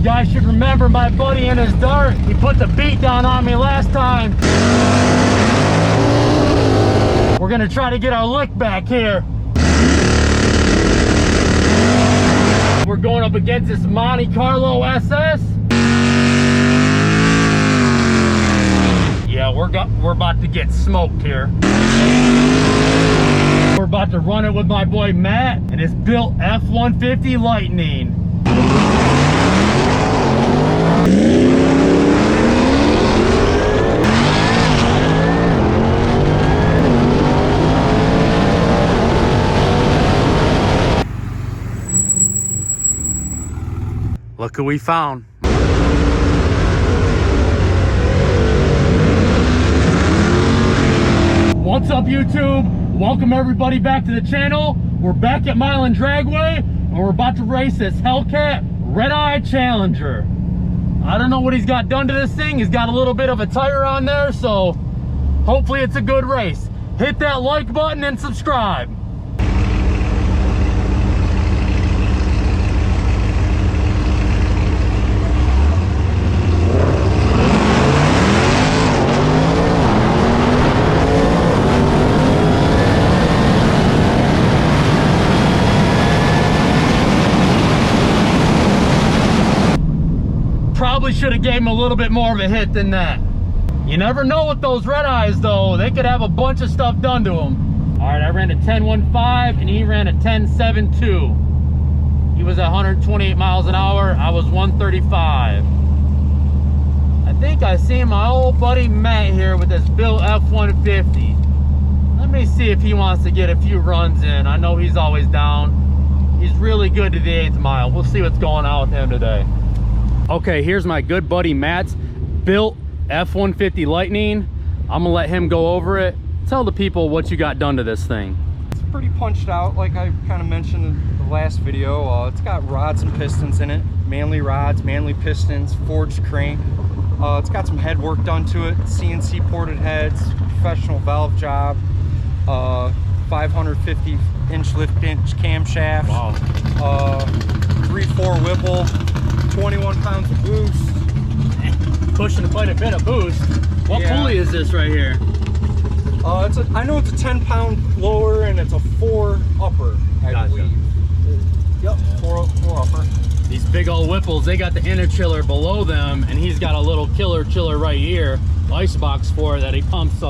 You guys should remember my buddy in his dart. He put the beat down on me last time. We're gonna try to get our lick back here. We're going up against this Monte Carlo SS. Yeah, we're about to get smoked here. We're about to run it with my boy Matt and his built F-150 Lightning. Look who we found. What's up, YouTube? Welcome everybody back to the channel. We're back at Milan Dragway and we're about to race this Hellcat Redeye Challenger. I don't know what he's got done to this thing. He's got a little bit of a tire on there, so hopefully it's a good race. Hit that like button and subscribe. Probably should have gave him a little bit more of a hit than that. You never know with those red eyes though. They could have a bunch of stuff done to them. All right, I ran a 10.15 and he ran a 10.72. He was at 128 miles an hour. I was 135. I think I seen my old buddy Matt here with this built F-150. Let me see if he wants to get a few runs in. I know he's always down. He's really good to the 8th mile. We'll see what's going on with him today. Okay, here's my good buddy Matt's built F-150 Lightning. I'm gonna let him go over it. Tell the people what you got done to this thing. It's pretty punched out, like I kind of mentioned in the last video. It's got rods and pistons in it. Manly rods, manly pistons, forged crank. It's got some head work done to it. CNC ported heads, professional valve job, 550-inch lift-inch camshaft. Wow. 3/4 Whipple. 21 pounds of boost. Pushing quite a bit of boost. What pulley is this right here? I know it's a 10-pound lower and it's a 4 upper, I believe. Yep, 4 upper. These big old Whipples, they got the inner chiller below them, and he's got a little killer chiller right here, ice box for it, that he pumps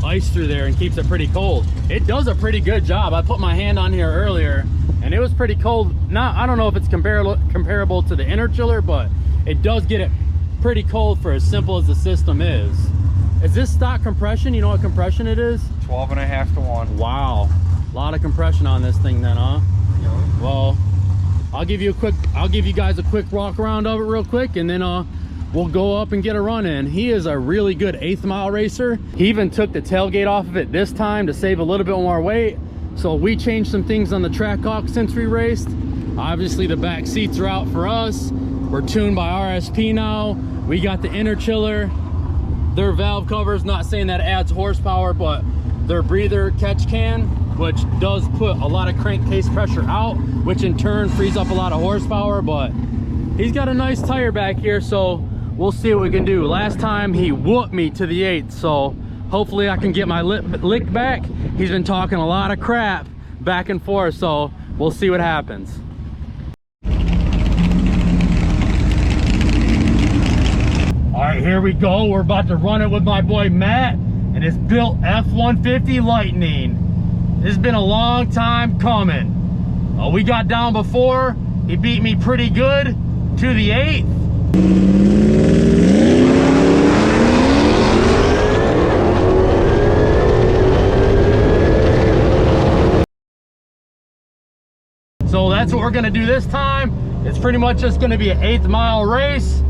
ice through there and keeps it pretty cold. It does a pretty good job. I put my hand on here earlier and it was pretty cold. I don't know if it's comparable to the inner chiller, but it does get it pretty cold for as simple as the system is. Is this stock compression? You know what compression it is? 12.5 to 1. Wow, a lot of compression on this thing then, huh? Yeah. Well, I'll give you guys a quick walk around of it real quick, and then we'll go up and get a run in. He is a really good 8th mile racer. He even took the tailgate off of it this time to save a little bit more weight. So we changed some things on the Trackhawk since we raced. Obviously the back seats are out for us. We're tuned by RSP now. We got the inner chiller, their valve covers, not saying that adds horsepower, but their breather catch can, which does put a lot of crankcase pressure out, which in turn frees up a lot of horsepower. But he's got a nice tire back here, so we'll see what we can do. Last time he whooped me to the 8th, so hopefully I can get my lick back. He's been talking a lot of crap back and forth, so we'll see what happens. All right, here we go. We're about to run it with my boy Matt and his built F-150 Lightning. This has been a long time coming. We got down before. He beat me pretty good to the 8th. So that's what we're gonna do this time. It's pretty much just gonna be an 8th mile race.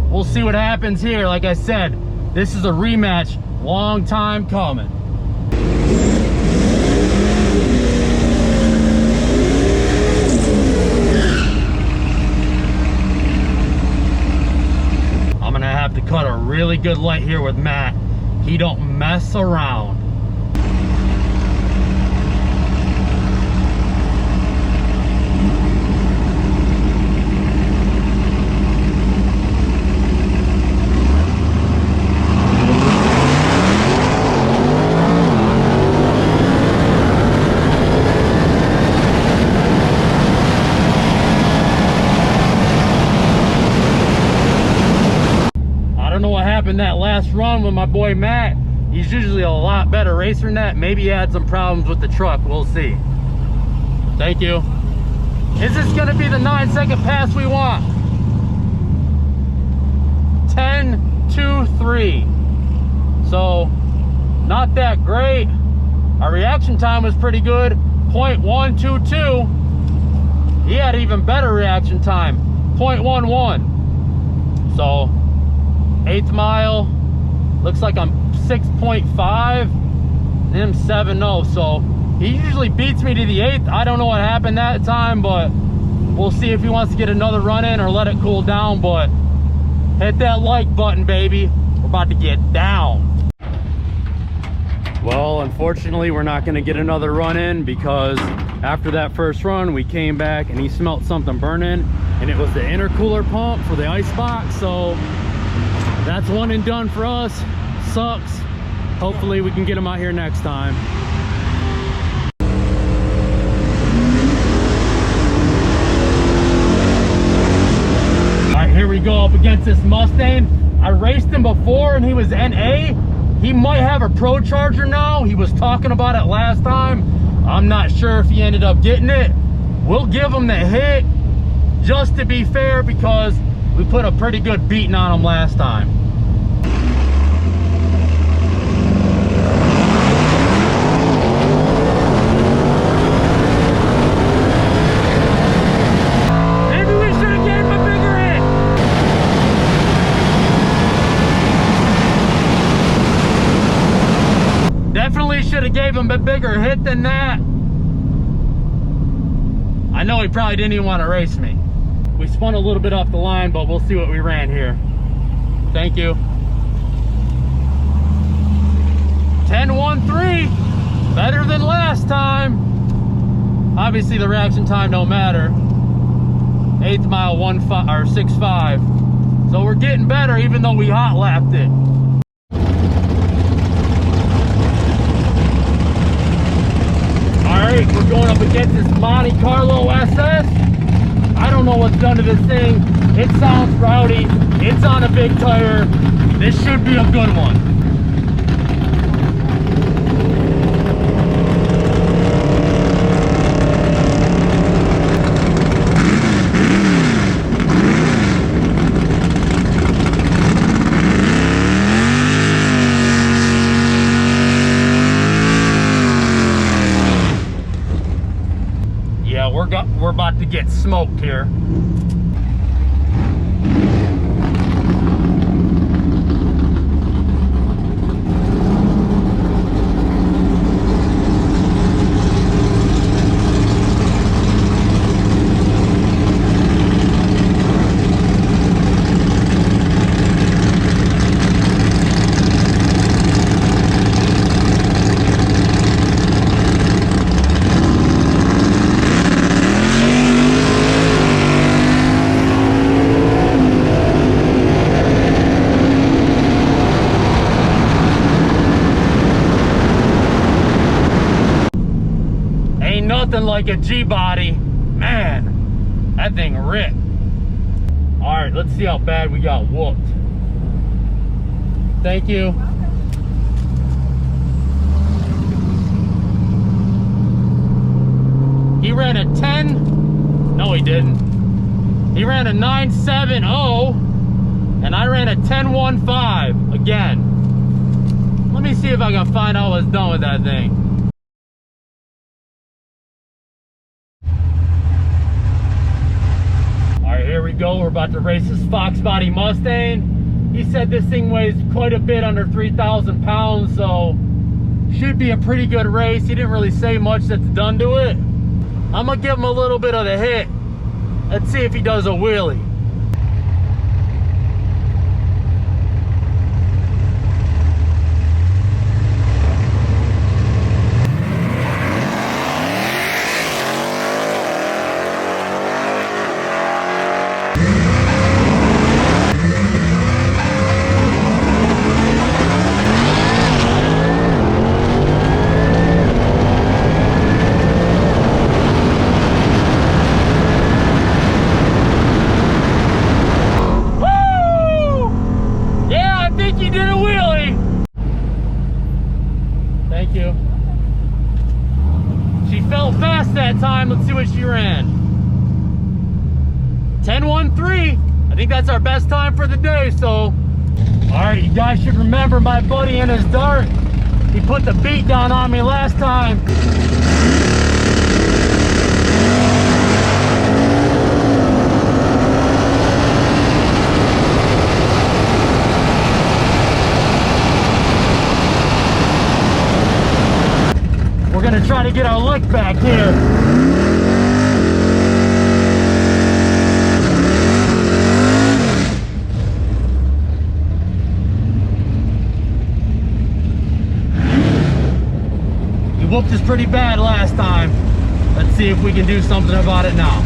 We'll see what happens here. Like I said, this is a rematch, long time coming. I'm gonna have to cut a really good light here with Matt. He don't mess around. having that last run with my boy Matt. He's usually a lot better racer than that. Maybe he had some problems with the truck. We'll see. Thank you. Is this gonna be the 9-second pass we want? 10, 2, 3. So, not that great. Our reaction time was pretty good. 0.122. He had even better reaction time. 0.11. So, 8th mile. Looks like I'm 6.5. And him 7.0. So, he usually beats me to the 8th. I don't know what happened that time, but we'll see if he wants to get another run in or let it cool down. But hit that like button, baby. We're about to get down. Well, unfortunately, we're not going to get another run in because after that first run, we came back and he smelt something burning, and it was the intercooler pump for the ice box. So that's one and done for us. Sucks. Hopefully we can get him out here next time. All right, here we go up against this Mustang. I raced him before and he was NA. He might have a Pro Charger now. He was talking about it last time. I'm not sure if he ended up getting it. We'll give him the hit just to be fair because we put a pretty good beating on him last time. Should have gave him a bigger hit than that. I know he probably didn't even want to race me. We spun a little bit off the line, but we'll see what we ran here. Thank you. 10.13, better than last time. Obviously the reaction time don't matter. 8th mile 1.5 or 6.5. So we're getting better even though we hot lapped it. Alright, we're going up against this Monte Carlo SS. I don't know what's done to this thing. It sounds rowdy. It's on a big tire. This should be a good one. We're about to get smoked here. Nothing like a G-body. Man, that thing ripped. All right, let's see how bad we got whooped. Thank you. He ran a 10. No, he didn't. He ran a 9.70, and I ran a 10.15 again. Let me see if I can find out what's done with that thing. Here we go, we're about to race this Fox Body Mustang. He said this thing weighs quite a bit under 3,000 pounds, so should be a pretty good race. He didn't really say much that's done to it. I'm gonna give him a little bit of the hit. Let's see if he does a wheelie. that time. Let's see what she ran. 10:13. I think that's our best time for the day, so. All right, you guys should remember my buddy in his dart. He put the beat down on me last time. We're gonna try to get our lick back here. Whooped us pretty bad last time. Let's see if we can do something about it now.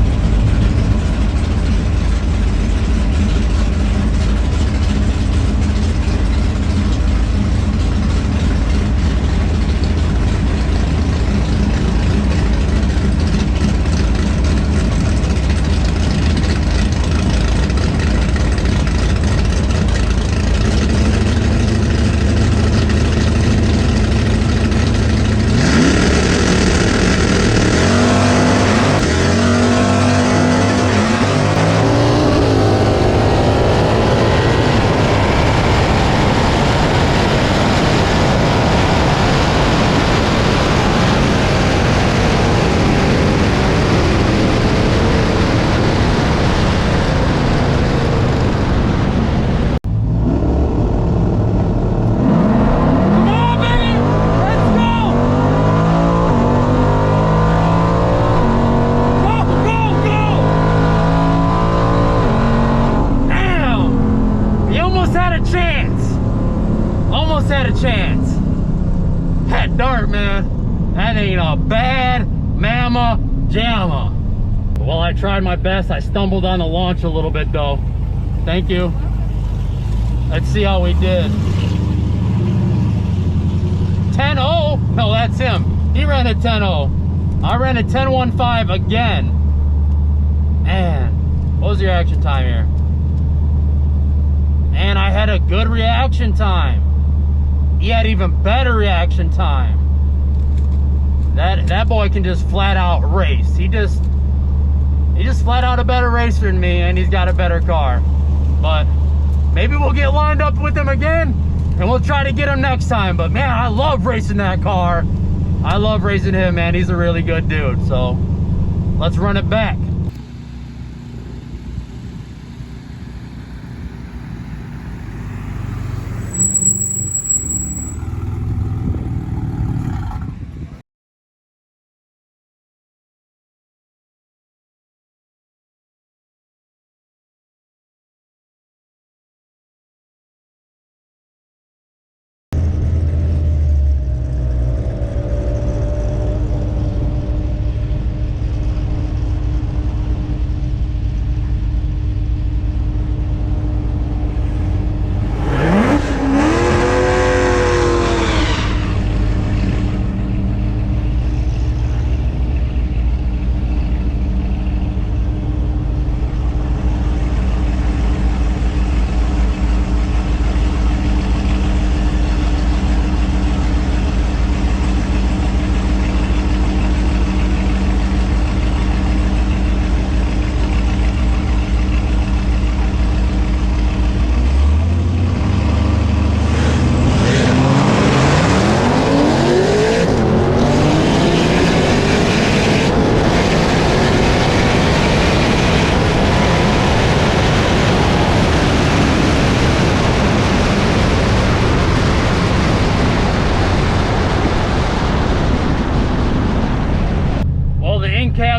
Dart, man, that ain't a bad mama jamma. Well, I tried my best. I stumbled on the launch a little bit though. Thank you. Let's see how we did. 10-0. No, that's him. He ran a 10-0. I ran a 10-1-5 again. Man, what was your reaction time here? And I had a good reaction time. He had even better reaction time. That boy can just flat out race. He just flat out a better racer than me, and he's got a better car. But maybe we'll get lined up with him again, and we'll try to get him next time. But man, I love racing that car. I love racing him, man. He's a really good dude. So let's run it back.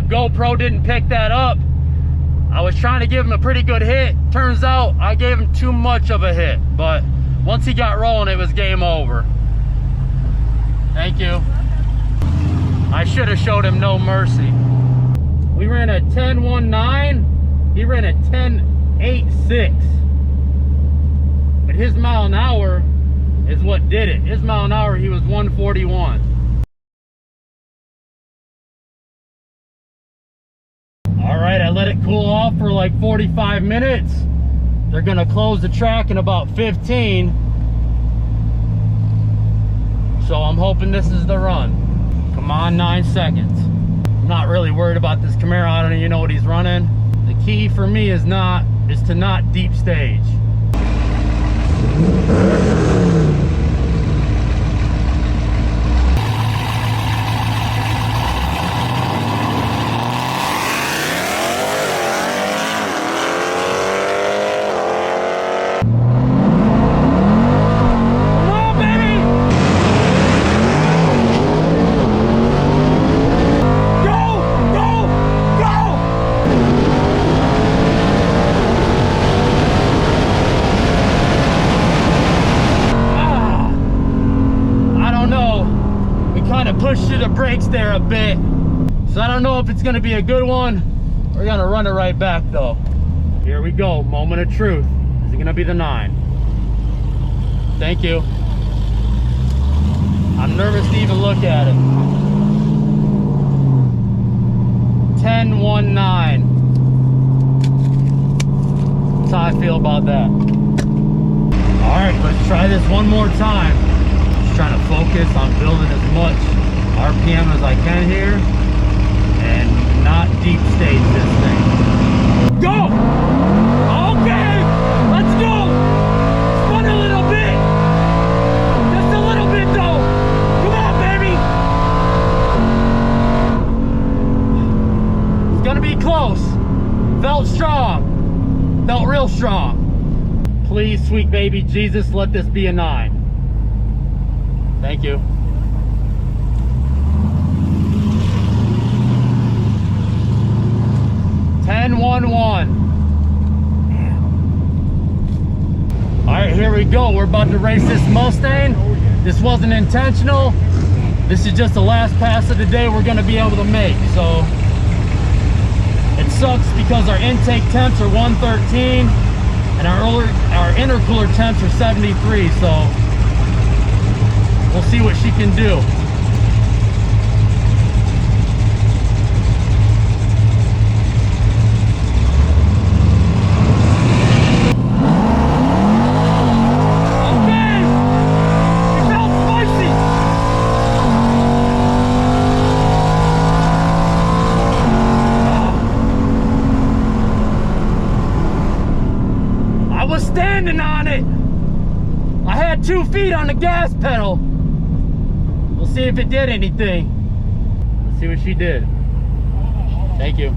GoPro didn't pick that up. I was trying to give him a pretty good hit. Turns out I gave him too much of a hit, but once he got rolling, it was game over. Thank you. I should have showed him no mercy. We ran a 10.19. He ran a 10.86. But his mile an hour is what did it. His mile an hour, he was 141. All right, I let it cool off for like 45 minutes. They're gonna close the track in about 15. So I'm hoping this is the run. Come on, 9 seconds. I'm not really worried about this Camaro. I don't even know what he's running. The key for me is to not deep stage. Pushed to the brakes there a bit, so I don't know if it's gonna be a good one. We're gonna run it right back though. Here we go, moment of truth. Is it gonna be the 9? Thank you. I'm nervous to even look at it. 10-1-9. That's how I feel about that. All right, let's try this one more time. Just trying to focus on building as much RPM as I can here and not deep stage this thing. Go! Okay, let's go! Spun a little bit. Just a little bit though. Come on, baby. It's gonna be close. Felt strong. Felt real strong. Please, sweet baby Jesus, let this be a 9. Thank you. 10-1-1. All right, here we go. We're about to race this Mustang. This wasn't intentional. This is just the last pass of the day we're gonna be able to make. So it sucks because our intake temps are 113 and our intercooler temps are 73. So we'll see what she can do. Standing on it. I had 2 feet on the gas pedal. We'll see if it did anything. Let's see what she did. Thank you.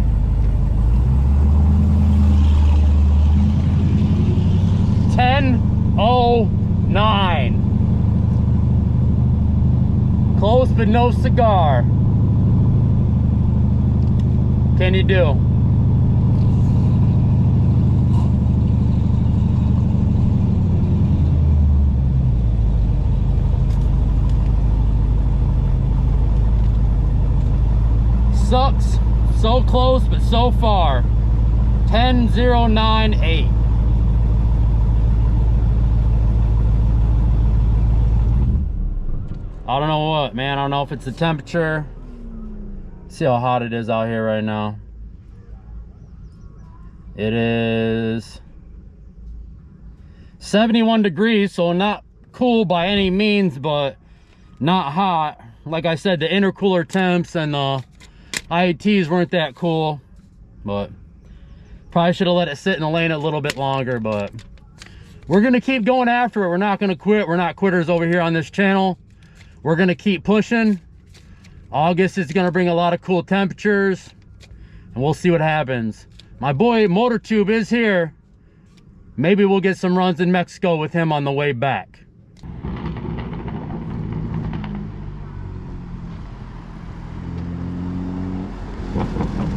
$10.09. Close but no cigar. Can you do? Sucks. So close, but so far. 10.098. I don't know what, man. I don't know if it's the temperature. See how hot it is out here right now. It is 71 degrees, so not cool by any means, but not hot. Like I said, the intercooler temps and the IATs weren't that cool, but probably should have let it sit in the lane a little bit longer. But we're gonna keep going after it. We're not gonna quit. We're not quitters over here on this channel. We're gonna keep pushing. August is gonna bring a lot of cool temperatures, and we'll see what happens. My boy MotorTube is here. Maybe we'll get some runs in Mexico with him on the way back.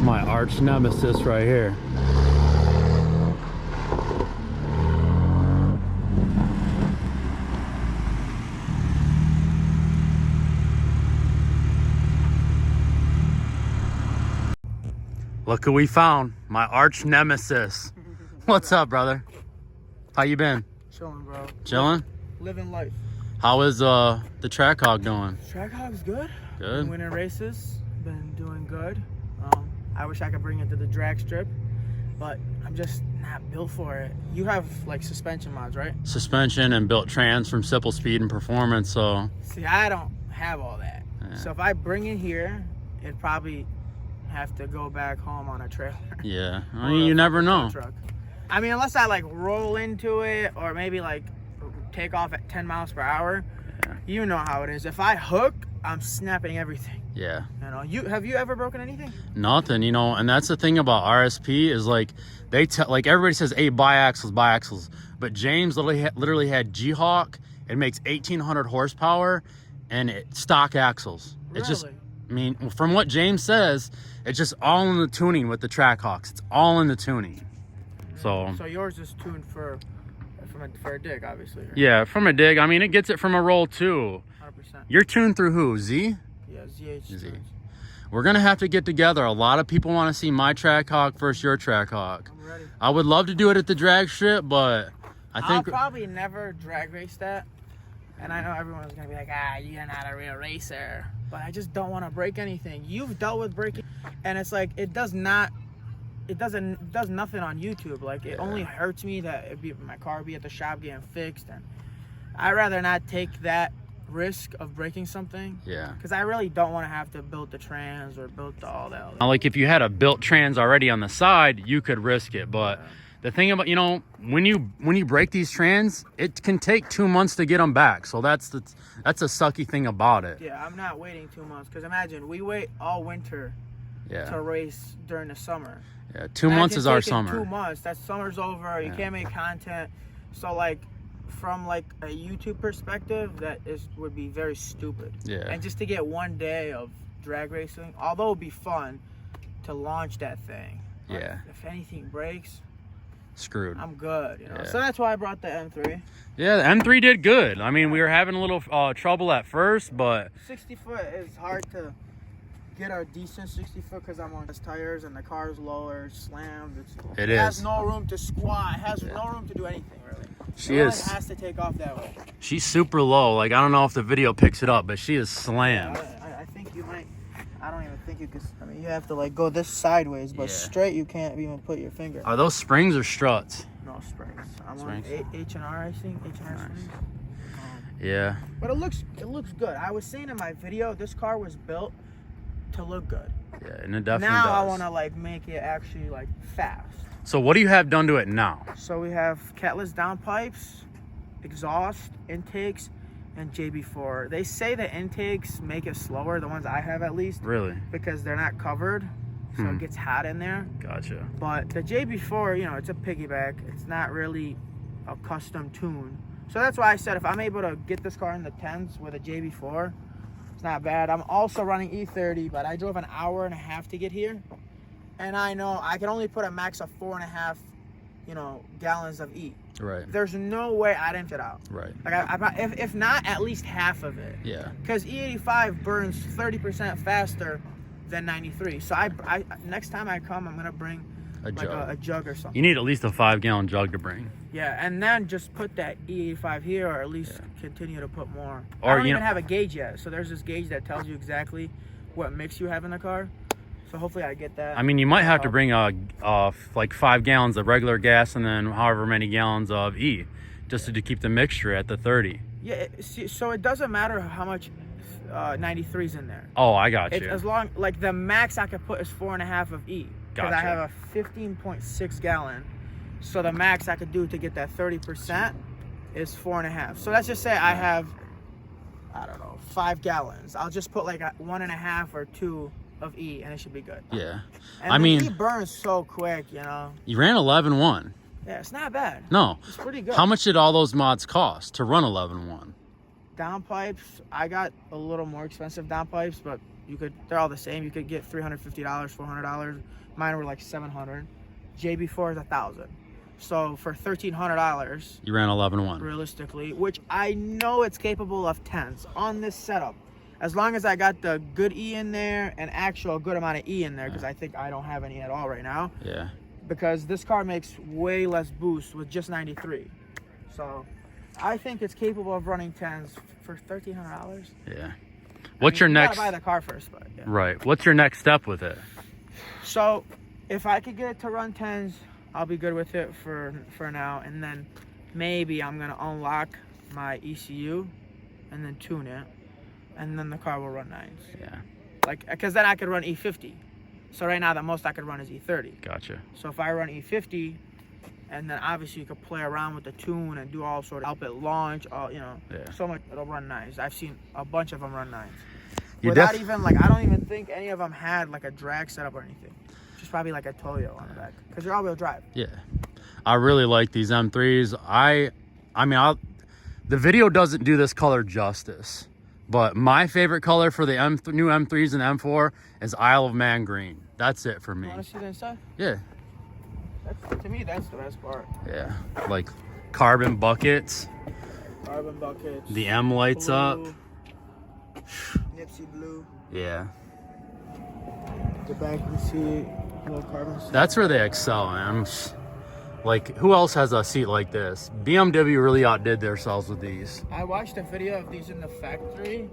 My arch nemesis right here. Look who we found, my arch nemesis. What's up, brother? How you been? Chilling, bro. Chilling? Living life. How is the Trackhawk doing? Trackhawk's good. Good. Been winning races. Been doing good. I wish I could bring it to the drag strip, but I'm just not built for it. You have like suspension mods, right? Suspension and built trans from Simple Speed and Performance, so. See, I don't have all that. Yeah. So if I bring it here, it'd probably have to go back home on a trailer. Yeah, I mean, you never know. Truck. I mean, unless I like roll into it or maybe like take off at 10 miles per hour. Yeah. You know how it is. If I hook, I'm snapping everything. Yeah. You know, have you ever broken anything? Nothing, you know, and that's the thing about RSP is like they tell, like everybody says, hey, biaxles, but James literally had G-Hawk. It makes 1,800 horsepower and stock axles. It's Really? just, I mean, from what James says, it's just all in the tuning with the Trackhawks. It's all in the tuning. So yours is tuned for a dig, obviously. Right? yeah, from a dig. I mean, it gets it from a roll too. 100%. You're tuned through who? Z? Yeah, ZH. Z. We're gonna have to get together. A lot of people want to see my Trackhawk versus your Trackhawk. I'm ready. I would love to do it at the drag strip, but I'll probably never drag race that. And I know everyone's gonna be like, you're not a real racer. But I just don't want to break anything. You've dealt with breaking, and it's like it does nothing on YouTube. Like it only hurts me that my car be at the shop getting fixed, and I'd rather not take that risk of breaking something. Yeah. Because I really don't want to have to build the trans or build all that. Like if you had a built trans already on the side, you could risk it, but. Yeah. The thing about, you know, when you break these trans, it can take 2 months to get them back. So that's a sucky thing about it. Yeah, I'm not waiting 2 months because imagine we wait all winter to race during the summer. Yeah, 2 months is our summer. 2 months, that summer's over. You can't make content. So like from like a YouTube perspective, would be very stupid. Yeah. And just to get 1 day of drag racing, although it'd be fun to launch that thing. Yeah. If anything breaks, screwed. I'm good, you know. So that's why I brought the M3. Yeah, the M3 did good. I mean, we were having a little trouble at first, but 60 foot is hard to get a decent 60 foot because I'm on his tires and the car's lower, slammed. It has no room to squat. It has no room to do anything really. It has to take off that way. She's super low. Like I don't know if the video picks it up, but she is slammed. Yeah, I think you might. I don't even think you could. I mean, you have to like go this sideways, but straight you can't even put your finger. Are those springs or struts? No springs. I'm on H&R, I think. H&R springs. Yeah. But it looks good. I was saying in my video, this car was built to look good. Yeah, and it definitely does. Now I want to like make it actually like fast. So what do you have done to it now? So we have catless downpipes, exhaust, intakes, and JB4. They say the intakes make it slower, the ones I have at least. Really? Because they're not covered, so it gets hot in there. Gotcha. But the JB4, you know, it's a piggyback. It's not really a custom tune. So that's why I said if I'm able to get this car in the 10s with a JB4, it's not bad. I'm also running E30, but I drove an hour and a half to get here. And I know I can only put a max of 4.5, gallons of E. Right. There's no way I didn't fit out. Right. Like if not, at least half of it. Yeah. Because E85 burns 30% faster than 93. So I next time I come, I'm gonna bring a jug or something. You need at least a 5-gallon jug to bring. Yeah, and then just put that E85 here, or at least continue to put more. Or I don't even have a gauge yet. So there's this gauge that tells you exactly what mix you have in the car. So hopefully I get that. I mean, you might have to bring like 5 gallons of regular gas and then however many gallons of E, just to keep the mixture at the 30. Yeah, so it doesn't matter how much 93's in there. Oh, I got you. As long, like the max I could put is 4.5 of E. Because I have a 15.6 gallon. So the max I could do to get that 30% is 4.5. So let's just say I have, I don't know, 5 gallons. I'll just put like 1.5 or 2 of E and it should be good. Yeah. And I mean, E burns so quick, you know. You ran 11.1. Yeah, it's not bad. No. It's pretty good. How much did all those mods cost to run 11.1? Downpipes, I got a little more expensive downpipes, but they're all the same. You could get $350, $400. Mine were like $700. JB4 is $1,000. So for $1,300, you ran 11.1 realistically, which I know it's capable of 10s on this setup. As long as I got the good E in there and actual good amount of E in there, because I think I don't have any at all right now. Yeah. Because this car makes way less boost with just 93. So I think it's capable of running 10s for $1,300. Yeah. What's your next? You gotta buy the car first, but yeah. Right. What's your next step with it? So if I could get it to run 10s, I'll be good with it for now. And then maybe I'm gonna unlock my ECU and then tune it. And then the car will run 9s. Yeah. Like, because then I could run E50. So right now, the most I could run is E30. Gotcha. So if I run E50, and then obviously you could play around with the tune and do all sort of help it launch, you know, so much, it'll run 9s. I've seen a bunch of them run 9s. Without even, like, I don't even think any of them had, like, a drag setup or anything. Just probably, like, a Toyo on the back. Because they're all-wheel drive. Yeah. I really like these M3s. I mean, the video doesn't do this color justice. But my favorite color for the new M3s and M4 is Isle of Man green. That's it for me. You want to see the inside? Yeah. To me, that's the best part. Yeah. Like carbon buckets. Carbon buckets. The M lights blue, up. Nipsey blue. Yeah. The back you see little carbon seat. That's where they excel, man. Like, who else has a seat like this? BMW really outdid themselves with these. I watched a video of these in the factory,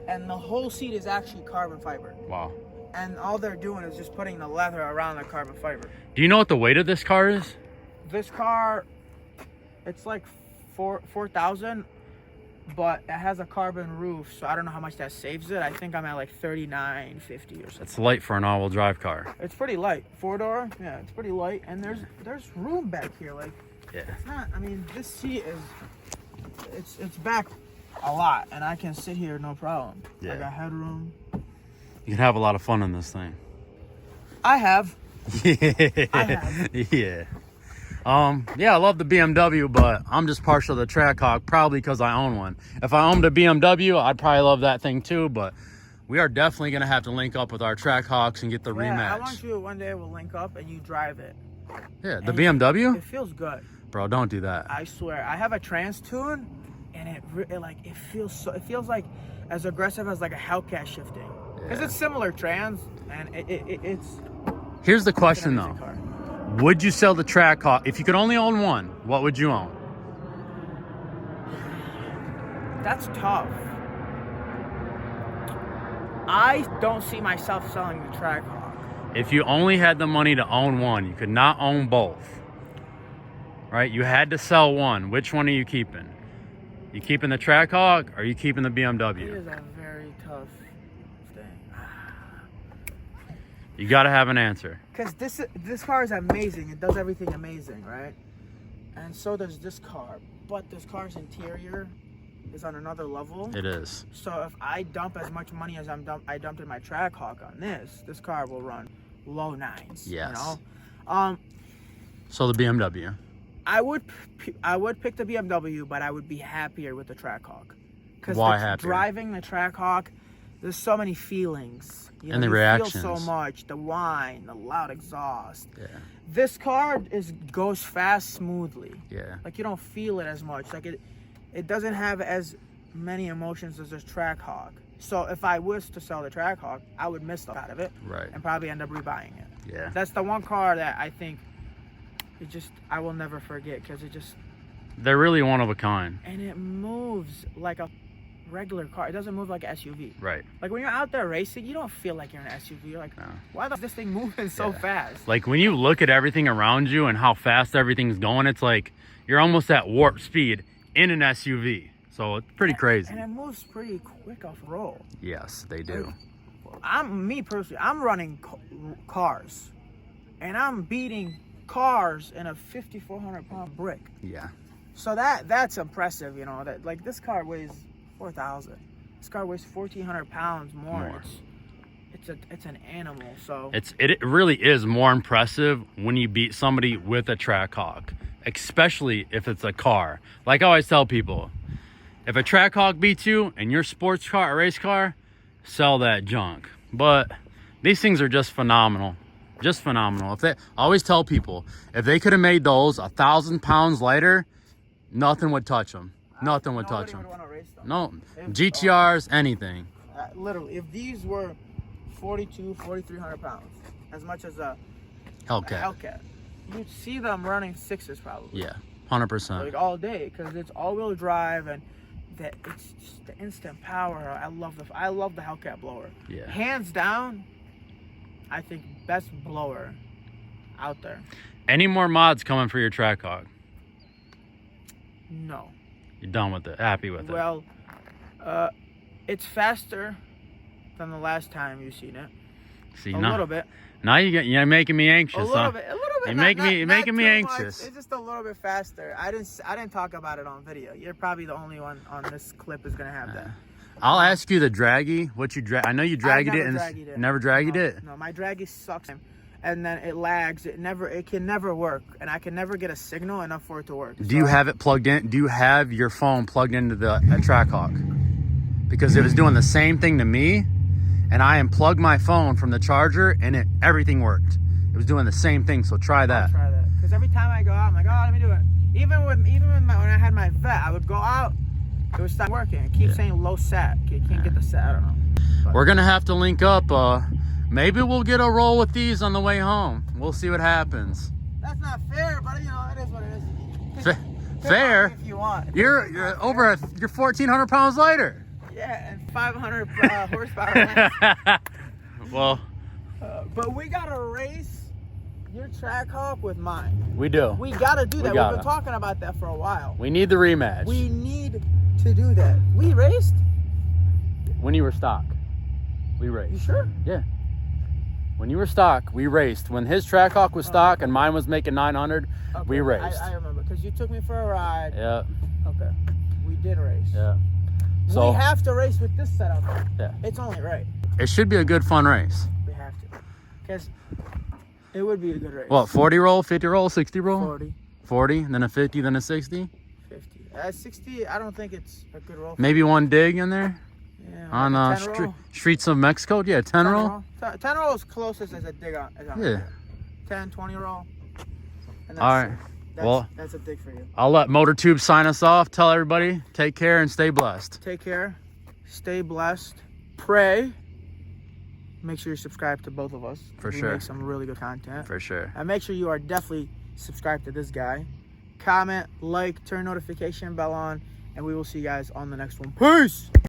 and the whole seat is actually carbon fiber. Wow. And all they're doing is just putting the leather around the carbon fiber. Do you know what the weight of this car is? This car, it's like 4,000, but it has a carbon roof, so I don't know how much that saves it. I think I'm at like 3950 or something. It's light for an all-wheel drive car. It's pretty light. 4-door, yeah, it's pretty light, and there's room back here. Like, yeah. It's not. I mean, this seat is, it's back a lot, and I can sit here no problem. Yeah. I got headroom. You can have a lot of fun in this thing. I have. Yeah. I have. Yeah. Yeah, I love the BMW, but I'm just partial to the Trackhawk, probably because I own one. If I owned a BMW, I'd probably love that thing too, but we are definitely going to have to link up with our Trackhawks and get the rematch. I want you one day we'll link up and you drive it. Yeah, the BMW? It feels good. Bro, don't do that. I swear. I have a trans tune, and it feels like as aggressive as like a Hellcat shifting. Because it's similar trans, and it's... Here's the question though. Car. Would you sell the Trackhawk? If you could only own one, what would you own? That's tough. I don't see myself selling the Trackhawk. If you only had the money to own one, you could not own both. Right? You had to sell one. Which one are you keeping? You keeping the Trackhawk or are you keeping the BMW? It is a very tough thing. You got to have an answer. Because this car is amazing. It does everything amazing, right? And so does this car. But this car's interior is on another level. It is. So if I dump as much money as I dumped in my Trackhawk on this car will run low 9s. Yes. You know? So the BMW. I would pick the BMW, but I would be happier with the Trackhawk. Why happier? Driving the Trackhawk, there's so many feelings. And the reactions. Feel so much. The whine, the loud exhaust. Yeah. This car goes fast smoothly. Yeah. Like you don't feel it as much. Like it doesn't have as many emotions as this Trackhawk. So if I was to sell the Trackhawk, I would miss the out of it. Right. And probably end up rebuying it. Yeah. That's the one car that I think I will never forget because they're really one of a kind. And it moves like a regular car. It doesn't move like an SUV. Right. Like when you're out there racing, you don't feel like you're in an SUV. You're like, no. Why is this thing moving so fast? Like when you look at everything around you and how fast everything's going, it's like you're almost at warp speed in an SUV. So it's pretty crazy. And it moves pretty quick off roll. Yes, they do. Me personally, I'm running cars, and I'm beating cars in a 5,400 pound brick. Yeah. So that's impressive, you know. That like this car weighs 4,000. This car weighs 1,400 pounds more. It's an animal. So it really is more impressive when you beat somebody with a Trackhawk, especially if it's a car. Like I always tell people, if a Trackhawk beats you in your sports car or race car, sell that junk. But these things are just phenomenal. Just phenomenal. I always tell people, if they could have made those 1,000 pounds lighter, nothing would touch them. Nothing would touch them. No, GTRs, anything. Literally, if these were 4,300 pounds, as much as a Hellcat, you'd see them running 6s probably. Yeah, 100%. Like all day, because it's all-wheel drive and it's just the instant power. I love the Hellcat blower. Yeah. Hands down, I think best blower out there. Any more mods coming for your Trackhawk? No. You're done with it? Happy with it? Well, it's faster than the last time you've seen it. See, a little bit. Now you're making me anxious. A little bit. You're Not making me too anxious. much. It's just a little bit faster. I didn't talk about it on video. You're probably the only one on this clip is gonna have that. I'll ask you the draggy. What you drag? I know you dragged it and never dragged it. No, my draggy sucks, and then it lags. It can never work, and I can never get a signal enough for it to work. Do you have it plugged in? Do you have your phone plugged into the Trackhawk? Because it was doing the same thing to me, and I unplugged my phone from the charger, and everything worked. It was doing the same thing. So try that. I'll try that. Because every time I go out, I'm like, oh, let me do it. Even when when I had my vet, I would go out. It would stop working. It keeps saying low sat. Can't get the sat. I don't know. But we're gonna have to link up. Maybe we'll get a roll with these on the way home. We'll see what happens. That's not fair, but you know it is what it is. Fair? If you want. You're over. You're 1,400 pounds lighter. Yeah, and 500 horsepower. Well, but we gotta race your Trackhawk with mine. we do. We gotta do that. We've gotta. been talking about that for a while. We need the rematch. We need to do that. We raced? When you were stock, we raced. You sure? Yeah. When you were stock, we raced. When his Trackhawk was stock and mine was making 900, Okay. we raced. I remember because you took me for a ride. Yeah. Okay. We did race. Yeah. So we have to race with this setup. Yeah. It's only right. It should be a good, fun race. We have to. Because it would be a good race. What, 40 roll, 50 roll, 60 roll? 40. 40, then a 50, then a 60? 50. 60, I don't think it's a good roll. Maybe one dig in there? Yeah, On like a 10 roll. streets of Mexico? Yeah, 10 roll? 10 roll is closest as a dig on. Yeah. 10, 20 roll. And All right. That's a dig for you. I'll let MotorTube sign us off. Tell everybody, take care and stay blessed. Take care. Stay blessed. Pray. Make sure you subscribe to both of us. For we sure. make some really good content. For sure. And make sure you are definitely subscribed to this guy. Comment, like, turn notification bell on, and we will see you guys on the next one. Peace!